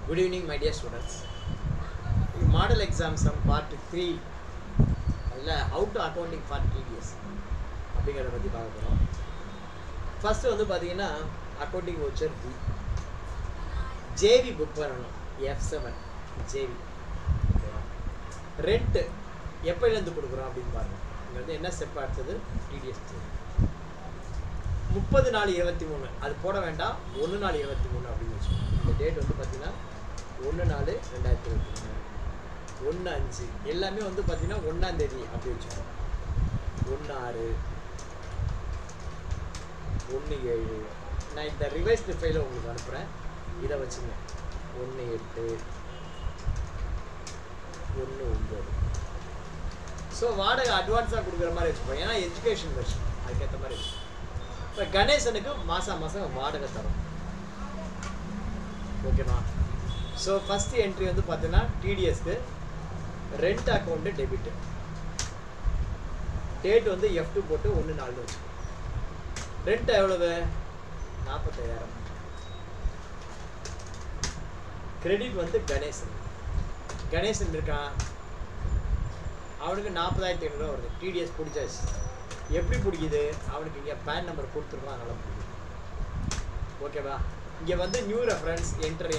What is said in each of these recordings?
Good evening, my dear students. Model exam sum part 3. How to accounting for TDS. அப்படிங்கறத பத்தி பார்க்க போறோம். First வந்து பாத்தீங்கன்னா accounting voucher B. JV book பண்ணனும். F7 JV. ரெண்ட் எப்பையில இருந்து கொடுக்குறோம் அப்படினு பாருங்க. இங்க வந்து என்ன ஸ்டெப் அடுத்தது TDS. 30/4/23 அது போட வேண்டாம் 1/4/23 அப்படினு வெச்சுக்கோங்க. இந்த டேட் வந்து பாத்தீங்கன்னா 1/4/2023 1/5 எல்லாமே வந்து பாத்தீங்கன்னா 1 ஆம் தேதி அப்படி வெச்சுக்கோங்க. 1/6 1/7 நான் இந்த ரிவைஸ்ட் ஃபைலை உங்களுக்கு அனுப்புறேன். இத வச்சுங்க. 1/8 1/9 சோ வாடகை அட்வான்ஸா கொடுக்குற மாதிரி வெச்சுப்போம். ஏன்னா எஜுகேஷன் வெர்ஷன் அதுக்கு ஏத்த மாதிரி வெச்சுப்போம். இப்போ கணேசனுக்கு மாசம் வாடகை தரோம். ஓகேவா? ஸோ ஃபர்ஸ்ட் என்ட்ரி வந்து பார்த்தீங்கன்னா டிடிஎஸ்க்கு ரெண்ட் அக்கௌண்ட் டெபிட் டேட் வந்து F2 போட்டு 1/4 வச்சுக்கோங்க. ரெண்ட் எவ்வளவு? 45,000. கிரெடிட் வந்து கணேசன் இருக்கான், அவனுக்கு 40,500 வருது. டிடிஎஸ் பிடிச்சாச்சு. எப்படி பிடிக்குது? அவனுக்கு இங்கே பேன் நம்பர் கொடுத்துருக்கலாம், நல்லா பிடிக்குது. ஓகேவா? இங்கே வந்து நியூ ரெஃபரன்ஸ் என்டர்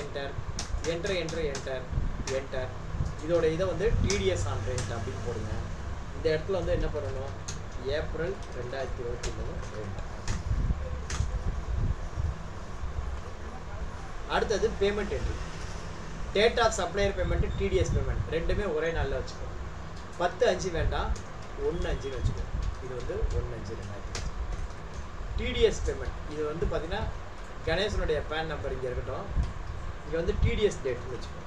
இதோட இதை வந்து டிடிஎஸ் ஆன் ரெண்ட் அப்படின்னு போடுங்க. இந்த இடத்துல வந்து என்ன பண்ணணும்? ஏப்ரல் 2023 அடுத்தது payment entry. Date of supplier payment TDS payment ரெண்டுமே ஒரே நாளில் வச்சுக்கோ. 10/5 வேண்டாம், 1/5 வச்சுக்கோ. இது வந்து 1/5/2023. டிடிஎஸ் பேமெண்ட் இது வந்து பார்த்தீங்கன்னா கணேசனுடைய பேன் நம்பர் இங்கே இருக்கட்டும். இங்கே வந்து டிடிஎஸ் டேட்னு வச்சுக்கோ.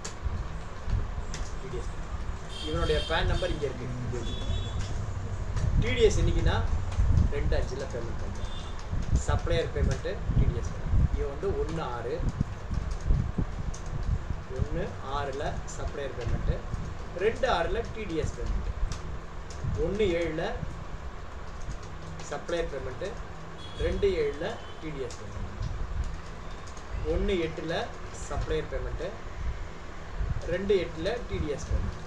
டிடிஎஸ் இவனுடைய பேன் நம்பர் இங்கே இருக்கு. டிடிஎஸ் என்னைக்குன்னா 2/5 பேமெண்ட் பண்ணுறோம். சப்ளையர் பேமெண்ட்டு டிடிஎஸ் இது வந்து 1/6 supplier payment, 2/6 TDS payment, 1/7 supplier payment, 2/7 TDS payment, 1/8 supplier payment, 2/8 TDS payment,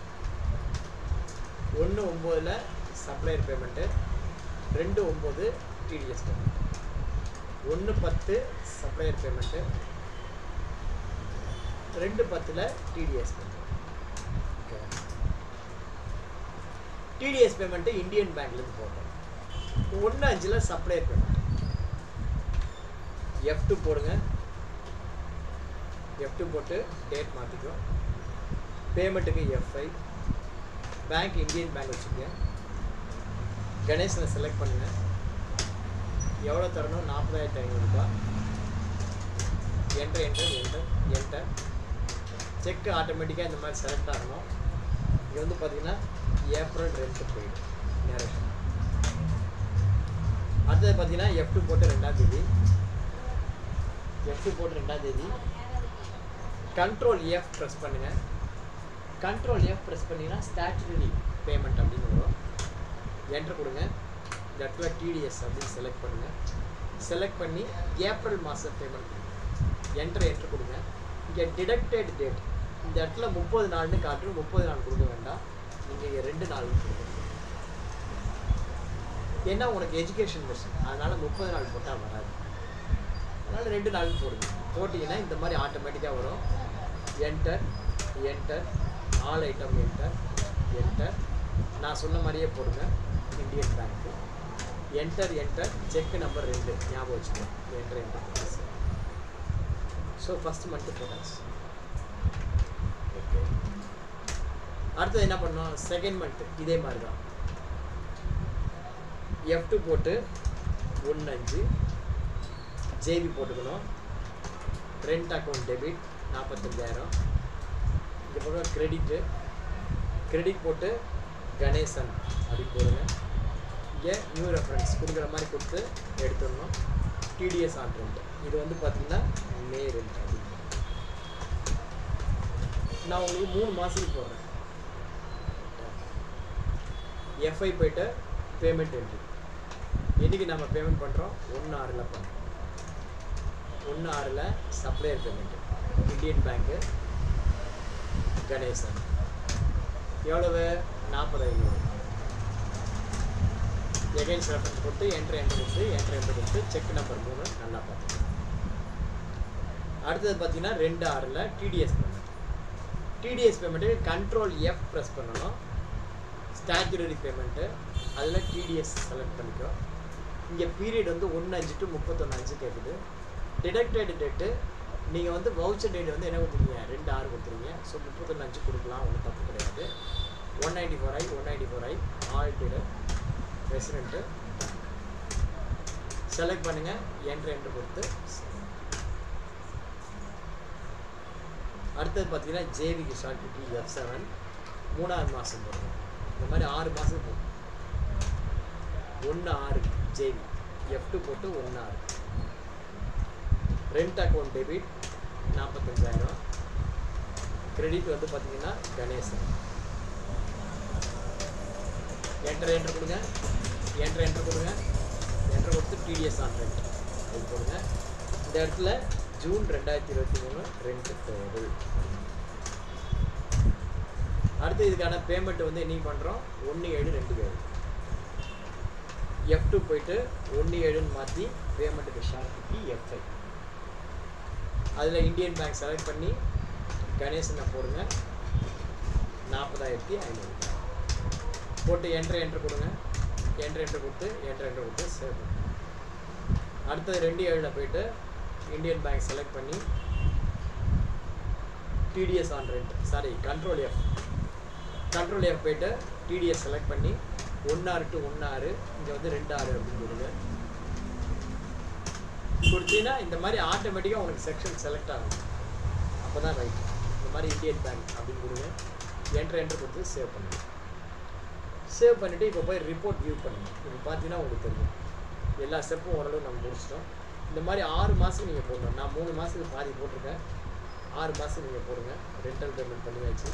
1/9 supplier payment, 2/9 TDS payment, 1/10 supplier payment, 2/10 TDS payment. Okay, TDS payment Indian பேங்க்லேருந்து போட்டோம். 1/5 supplier payment. F2 போடுங்க. F2 போட்டு date மாற்றிக்கும். பேமெண்ட்டுக்கு F5. Bank Indian bank வச்சுக்கோங்க. கணேசனை select பண்ணுங்க. எவ்வளோ தரணும்? 40,500 என்டர். செக் ஆட்டோமேட்டிக்காக இந்த மாதிரி செலக்ட் ஆகணும். இங்கே வந்து பார்த்தீங்கன்னா ஏப்ரல் ரெண்ட் போயிடும் நேரேஷன். அடுத்தது பார்த்தீங்கன்னா F2 போட்டு 2ஆம் தேதி. F2 போட்டு 2ஆம் தேதி. கண்ட்ரோல் F ப்ரெஸ் பண்ணுங்க. கண்ட்ரோல் F ப்ரெஸ் பண்ணிங்கன்னா ஸ்டாச்சுரரி பேமெண்ட் அப்படின்னு வரும். என்ட்ரு கொடுங்க. இந்த இடத்துல டிடிஎஸ் அப்படின்னு செலக்ட் பண்ணுங்க. செலக்ட் பண்ணி ஏப்ரல் மாதம் பேமெண்ட் பண்ணுங்க. என்ட்ரு கொடுங்க. இங்கே டிடக்டட் டேட் இந்த இடத்துல 30 நாள்னு காட்டுறோம். 30 நாள் கொடுக்க வேண்டாம், நீங்கள் இங்கே 2 நாள் கொடுக்கணும். ஏன்னா உனக்கு எஜுகேஷன் கொஸ்டின், அதனால் 30 நாள் போட்டால் வராது. அதனால் 2 நாள் போடுங்க. போட்டிங்கன்னா இந்த மாதிரி ஆட்டோமேட்டிக்காக வரும். என்டர் ஆல் ஐட்டம் என்டர் நான் சொன்ன மாதிரியே போடுங்க. இந்தியன் பேங்க்கு என்டர் செக் நம்பர் 2 ஞாபகம் வச்சுக்கோங்க. என்டர் ஸோ ஃபஸ்ட் மந்த்து போட்டாச்சு. ஓகே, அடுத்தது என்ன பண்ணோம்? செகண்ட் மந்த்து இதே மாதிரி தான். F2 போட்டு 1/5 JV போட்டுக்கணும். Rent account debit 45,000. இந்த பக்கம் கிரெடிட் போட்டு கணேசன் அப்படி போடுங்க. இங்கே நியூ ரெஃபரன்ஸ் கொடுக்குற மாதிரி கொடுத்து எடுத்துடணும். டிடிஎஸ் ஆன் ரெண்ட் இது வந்து பார்த்தீங்கன்னா மே ரெண்ட் அப்படின்னு நான் உங்களுக்கு 3 மாதத்துக்கு போடுறேன். F5 போய்ட்டு பேமெண்ட் என்ட்ரி என்றைக்கு நம்ம பேமெண்ட் பண்ணுறோம்? 1/6 பண்ணுறோம். 1/6 சப்ளையர் பேமெண்ட் இந்தியன் பேங்க்கு கணேசன். எவ்வளவு? 40,500. எகைன்ஸ்ட் ரெஃபரன்ஸ் கொடுத்து என்ட்ரி கொடுத்து செக் நம்பர் 3 நல்லா பார்த்துக்கணும். அடுத்தது பார்த்தீங்கன்னா 2/6ல் TDS payment. TDS payment control F press பண்ணணும். ஸ்டாச்சுரரி பேமெண்ட்டு அதில் டிடிஎஸ் செலக்ட் பண்ணிக்கோ. இங்கே பீரியட் வந்து 1/5 to 31/5 கேட்குது. டிடக்டட் டேட்டு நீங்கள் வந்து வவுச்சர் டேட் வந்து என்ன கொடுத்துருக்கீங்க? 2/6 கொடுத்துருங்க. ஸோ 31/5 கொடுக்கலாம், ஒன்றும் தப்பு கிடையாது. 194I ஆல்டடு ரெசிடென்ட்டு செலக்ட் பண்ணுங்கள். என்ட்ரு கொடுத்து அடுத்தது பார்த்தீங்கன்னா ஜேவிக்கு ஷார்ட் கிட்டி F7 3ஆவது மாதம் போடுறோம். இந்த மாதிரி 6 மாதம் போகும். 1/6 ஜேவி F2 போட்டு 1/6. Rent account debit 45,000. கிரெடிட் வந்து பார்த்தீங்கன்னா கணேசன். என்ட்ரு கொடுங்க. என்ட்ரு கொடுத்து டிடிஎஸ் ஆன் ரெண்ட் அது போடுங்க. இந்த இடத்துல ஜூன் 2023 ரெண்ட் தேவை. அடுத்து இதுக்கான பேமெண்ட் வந்து என்ன பண்ணுறோம்? 1/7/27. F2 போயிட்டு 1/7ன்னு மாற்றி பேமெண்ட்டுக்கு ஷார்ட் கிட்டி F5. அதில் இந்தியன் பேங்க் செலக்ட் பண்ணி கணேசனை போடுங்க. 40,500 போட்டு என்ட்ரு கொடுங்க. என்ட்ரு கொடுத்து சேவ் பண்ணுங்க. அடுத்தது 2/7ல் போயிட்டு இந்தியன் பேங்க் செலக்ட் பண்ணி TDS on rent control F போயிட்டு டிடிஎஸ் செலக்ட் பண்ணி 1/6 to 1/6 இங்கே வந்து 2/6 அப்படின்னு கொடுங்க. கொடுத்தீங்கன்னா இந்த மாதிரி ஆட்டோமேட்டிக்காக உங்களுக்கு செக்ஷன் செலக்ட் ஆகும். அப்போ தான் ரைட். இந்த மாதிரி இந்தியன் பேங்க் அப்படின்னு கொடுங்க. என்ட்ரு கொடுத்து சேவ் பண்ணுங்க. சேவ் பண்ணிவிட்டு இப்போ போய் ரிப்போர்ட் வியூ பண்ணுங்கள். இப்போ பார்த்தீங்கன்னா உங்களுக்கு தெரியும் எல்லா ஸ்டெப்பும் ஓரளவு நம்ம முடிச்சிட்டோம். இந்த மாதிரி 6 மாதம் நீங்கள் போடணும். நான் 3 மாதத்துக்கு பாதி போட்டிருக்கேன். 6 மாதம் நீங்கள் போடுங்க. ரெண்டல் பேமெண்ட் பண்ணியாச்சு,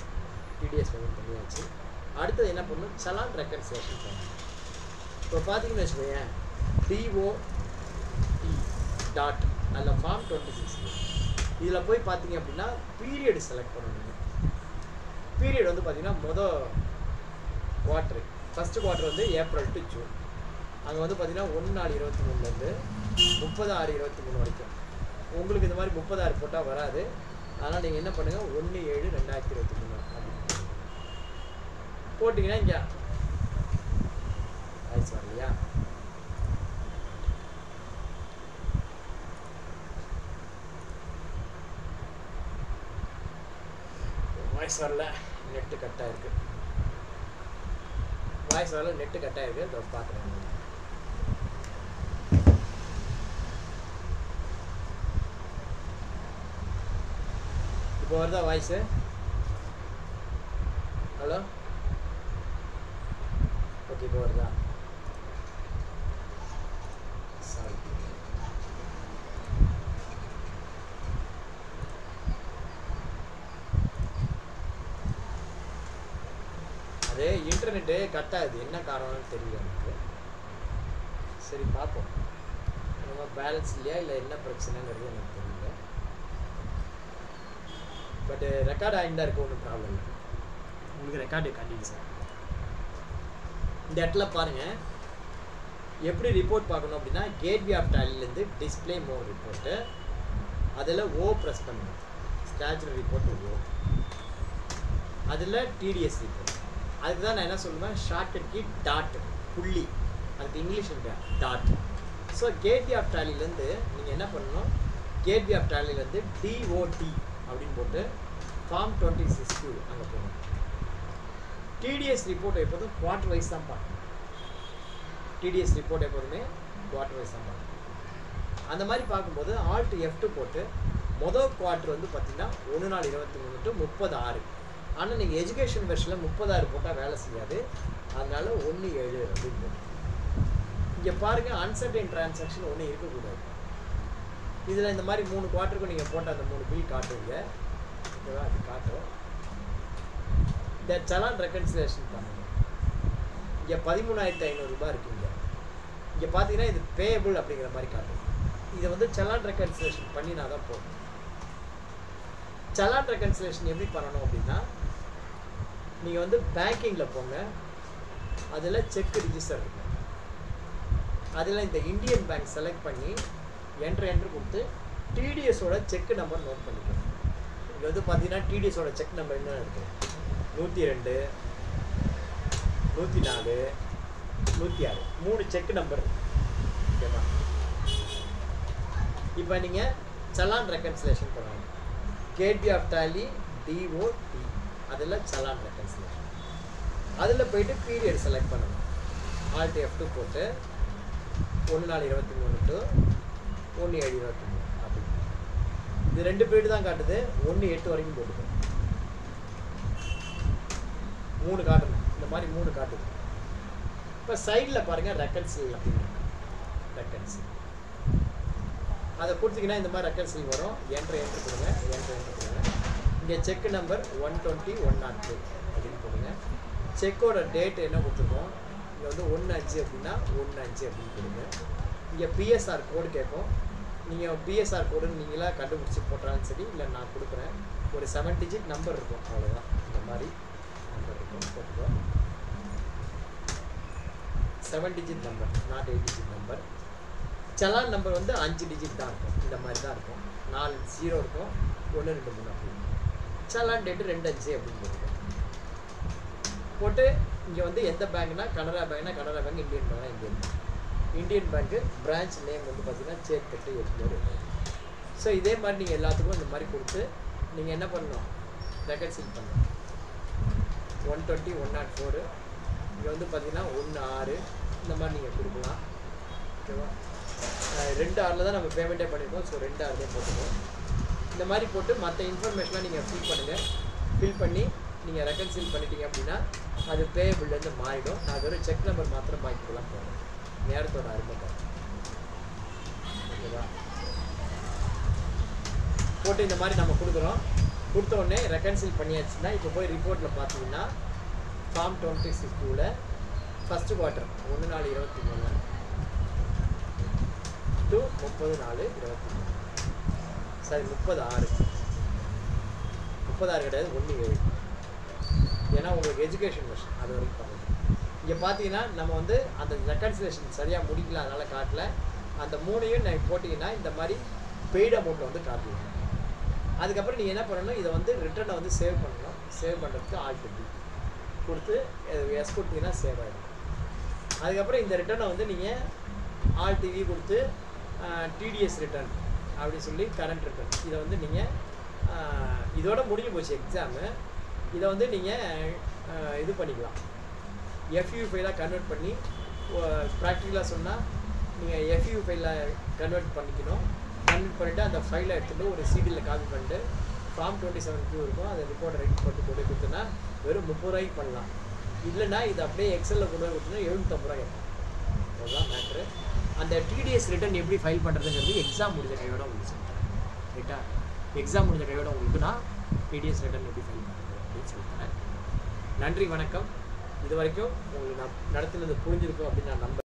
டிடிஎஸ் பேமெண்ட் பண்ணியாச்சு. அடுத்தது என்ன பண்ணணும்? சலான் ரெக்கன்சிலேஷன் பண்ணணும். இப்போ பார்த்தீங்கன்னு வச்சுக்கோங்க, DOT டாட் அதில் ஃபார்ம் 26 இதில் போய் பார்த்தீங்க அப்படின்னா பீரியட் செலக்ட் பண்ணணும். பீரியட் வந்து பார்த்தீங்கன்னா குவார்ட்ரு ஃபஸ்ட்டு குவார்ட்ரு வந்து ஏப்ரல் டு ஜூன். அங்கே வந்து பார்த்தீங்கன்னா 1/4/23 30/6/23 வரைக்கும். உங்களுக்கு இந்த மாதிரி 30/6 போட்டால் வராது. அதனால் நீங்கள் என்ன பண்ணுங்கள்? 1/7/2023 அப்படின்னு போட்டிங்கன்னா இங்கே வாய்ஸ் வரலையா? வாய்ஸ் வரல, நெட்டு கட்டாக இருக்குது. வாய்ஸ் வரல, நெட்டு கட்டாக இருக்குது. அதை பார்க்குறேன். இப்போ வருதா வாய்ஸு? ஹலோ, ஓகே, இப்போ வருதா? சாரி. அது இன்டர்நெட்டு கட் ஆகுது, என்ன காரணம்னு தெரியல எனக்கு. சரி பார்ப்போம், நம்ம பேலன்ஸ் இல்லையா இல்லை என்ன பிரச்சனைங்கிறது எனக்கு தெரியல. பட் ரெக்கார்ட் ஆகிட்டு தான் இருக்குது, ஒன்றும் ப்ராப்ளம் இல்லை. உங்களுக்கு ரெக்கார்டு கண்டினியூஸாக இந்த இடத்துல பாருங்கள். எப்படி ரிப்போர்ட் பார்க்கணும் அப்படின்னா, கேட்வே ஆஃப் டேலிலேருந்து டிஸ்பிளே மோட் ரிப்போர்ட்டு, அதில் ஓ ப்ரெஸ் பண்ணணும். ஸ்டாச்சுரரி ரிப்போர்ட் ஓ, அதில் டிடிஎஸ் ரிப்போர்ட். அதுக்கு தான் நான் என்ன சொல்லுவேன், ஷார்ட்கட் கீ டாட் புள்ளி, அதுக்கு இங்கிலீஷ் இருக்கு டாட். ஸோ கேட்வே ஆஃப் டேலிலேருந்து நீங்கள் என்ன பண்ணணும், கேட்வே ஆஃப் டேலிலேருந்து டிஓடி அப்படின்னு போட்டு ஃபார்ம் 26 அங்கே போகணும். டிடிஎஸ் ரிப்போர்ட் எப்போதும் குவார்டர் வைஸ் தான் பார்க்கணும். டிடிஎஸ் ரிப்போர்ட் எப்போதுமே குவார்டர் வைஸ் தான் பார்க்கணும். அந்த மாதிரி பார்க்கும்போது ஆல்ட் F2 போட்டு மொதல் குவார்டர் வந்து பார்த்தீங்கன்னா 1/4/23 to 30/6. ஆனால் நீங்கள் எஜுகேஷன் வெர்ஷனில் 30/6 போட்டால் வேலை செய்யாது. அதனால 1/7 அப்படின்னு போட்டு இங்கே பாருங்கள், அன்சர்டைன் டிரான்சாக்ஷன் ஒன்றும் இருக்கக்கூடாது. இதில் இந்த மாதிரி 3 குவார்ட்டருக்கும் நீங்கள் போட்ட அந்த 3 பில் காட்டுவீங்க. ஓகேவா? அது காட்டுறோம். இந்த சலான் ரெக்கன்சிலேஷன் பண்ணணும். இங்கே 13,500 ரூபாய் இருக்குங்க. இங்கே பார்த்தீங்கன்னா இது பேயபிள் அப்படிங்கிற மாதிரி காட்டும். இதை வந்து சலான் ரெக்கன்சிலேஷன் பண்ணினா தான் போகும். சலான் ரெக்கன்சிலேஷன் எப்படி பண்ணணும் அப்படின்னா, நீங்கள் வந்து பேங்கிங்கில் போங்க, அதில் செக் ரிஜிஸ்டர் இருக்கும். அதில் இந்த இந்தியன் பேங்க் செலக்ட் பண்ணி என்ட்ரு கொடுத்து டிடிஎஸோட செக் நம்பர் நோட் பண்ணிக்கணும். இங்கே வந்து பார்த்தீங்கன்னா டிடிஎஸோட செக் நம்பர் என்ன இருக்குது, 102, 104, 106, 3 செக் நம்பர். ஓகேவா? இப்போ நீங்கள் சலான் ரெக்கன்சிலேஷன் பண்ணணும். கேட்வே ஆஃப் டாலி DOT, அதில் சலான் ரெக்கன்சிலேஷன். அதில் போயிட்டு பீரியட் செலக்ட் பண்ணணும். ஆல்ட் F2 போட்டு 1/4/23 to 1/7/23 அப்படி. இது 2 பீரியட் தான் காட்டுது, 1/8 வரைக்கும் போட்டுது. 3 காட்டணும், இந்த மாதிரி 3 காட்டுது. இப்போ சைடில் பாருங்கள் ரெக்கன்சில் அப்படின்னு இருக்கு. ரெக்கன்சில் அதை கொடுத்தீங்கன்னா இந்த மாதிரி ரெக்கன்சில் வரும். என்ட்ரு கொடுங்க, என்ட்ரு கொடுங்க. இங்கே செக் நம்பர் 120 102 அப்படின்னு போடுங்க. செக்கோட டேட் என்ன கொடுத்துருக்கோம், இங்கே வந்து 1/5 அப்படின்னா 1/5 அப்படின்னு கொடுங்க. இங்கே பிஎஸ்ஆர் கோடு கேட்கும். நீங்கள் பிஎஸ்ஆர் கோடுன்னு நீங்களாக கண்டுபிடிச்சி போட்டாலும் சரி, இல்லை நான் கொடுக்குறேன். ஒரு 7 டிஜிட் நம்பர் இருக்கும், அவ்வளோதான். இந்த மாதிரி நம்பர் இருக்கும், போட்டுக்கோ. 7 digit number, not 8 digit number. Challan number வந்து 5 டிஜிட் தான் இருக்கும். இந்த மாதிரி தான் இருக்கும். 4 0 இருக்கும், 1 2 3 அப்படி. சலான் டேட்டு 2/5 அப்படின்னு போட்டுக்கோ. போட்டு இங்கே வந்து எந்த பேங்க்னா கனரா பேங்க்னா கனரா பேங்க், இந்தியன் பேங்க்னா இந்தியன் பேங்க். இந்தியன் பேங்க்கு பிரான்ச் நேம் வந்து பார்த்தீங்கன்னா சேத்பட்டு எக்ஸ்ப்ளோர். ஸோ இதே மாதிரி நீங்கள் எல்லாத்துக்கும் இந்த மாதிரி கொடுத்து நீங்கள் என்ன பண்ணணும், ரெக்கன்சில் பண்ணணும். 120 104, இங்கே வந்து பார்த்தீங்கன்னா 1/6 இந்த மாதிரி நீங்கள் கொடுக்கலாம். ஓகேவா? 2/6 தான் நம்ம பேமெண்ட்டே பண்ணியிருக்கோம். ஸோ 2/6 போட்டுக்கோம். இந்த மாதிரி போட்டு மற்ற இன்ஃபர்மேஷன்லாம் நீங்கள் ஃபில் பண்ணுங்கள். ஃபில் பண்ணி நீங்கள் ரெக்கன்சில் பண்ணிட்டீங்க அப்படின்னா அது பேயபிள்லேருந்து மாறிடும். நான் ஒரு செக் நம்பர் மாத்திரம் பாக்கிக்கலாம் போகிறேன். நேரத்தோட அருமை. ஓகேவா? போட்டு இந்த மாதிரி நம்ம கொடுக்குறோம். கொடுத்த உடனே ரெக்கன்சில் பண்ணியாச்சுன்னா இப்போ போய் ரிப்போர்ட்டில் பார்த்தீங்கன்னா form 26 first quarter 1/4/23 to 30/4/23. Sorry 30/6 கிடையாது, 1/7. ஏன்னா உங்களுக்கு எஜுகேஷன் வருஷன் அது வரைக்கும் பாருங்கள். இங்கே பார்த்தீங்கன்னா நம்ம வந்து அந்த ரெக்கன்சிலேஷன் சரியாக முடிக்கல, அதனால் காட்டல. அந்த 3ஐயும் நீங்கள் போட்டிங்கன்னா இந்த மாதிரி பெய்டு அமௌண்ட்டில் வந்து காட்டுவீங்க. அதுக்கப்புறம் நீங்கள் என்ன பண்ணணும், இதை வந்து ரிட்டர்னை வந்து சேவ் பண்ணணும். சேவ் பண்ணுறதுக்கு ஆல்ட் B கொடுத்து எஸ் கொடுத்தீங்கன்னா சேவ் ஆகிடும். அதுக்கப்புறம் இந்த ரிட்டர்னை வந்து நீங்கள் ஆல்ட் V கொடுத்து டிடிஎஸ் ரிட்டர்ன் அப்படி சொல்லி கரண்ட் ரிட்டர்ன், இதை வந்து நீங்கள் இதோட முடிஞ்சு போச்சு எக்ஸாமு. இதை வந்து நீங்கள் இது பண்ணிக்கலாம், FU ஃபைலாக கன்வெர்ட் பண்ணி. ப்ராக்டிக்கலாக சொன்னால் நீங்கள் FU ஃபைலில் கன்வெர்ட் பண்ணிக்கணும். கன்வெர்ட் பண்ணிவிட்டு அந்த ஃபைலை எடுத்துகிட்டு ஒரு சிடியில் காப்பி பண்ணிட்டு ஃபார்ம் 27Q இருக்கும், அதை ரிப்போர்ட்டை ரைட் போட்டு கொண்டு கொடுத்தோன்னா வெறும் 30 ரூபாய்க்கு பண்ணலாம். இல்லைன்னா இது அப்படியே எக்ஸலில் கொண்டு போய் கொடுத்தோன்னா 750 ரூபாய் கேட்கும். அதுதான் மேட்ரு. அந்த டிடிஎஸ் ரிட்டர்ன் எப்படி ஃபைல் பண்ணுறதுங்கிறது எக்ஸாம் முடிஞ்ச கையோட உங்களுக்கு சொல்கிறேன். ரைட்டா? எக்ஸாம் முடிஞ்ச கையோட உங்களுக்கு நான் டிடிஎஸ் ரிட்டர்ன் எப்படி ஃபைல் பண்ணுறது அப்படின்னு சொல்கிறேன். நன்றி, வணக்கம். இது வரைக்கும் உங்களுக்கு நான் நடத்துனது புரிஞ்சிருக்கும் அப்படின்னு நான் நம்புறேன்.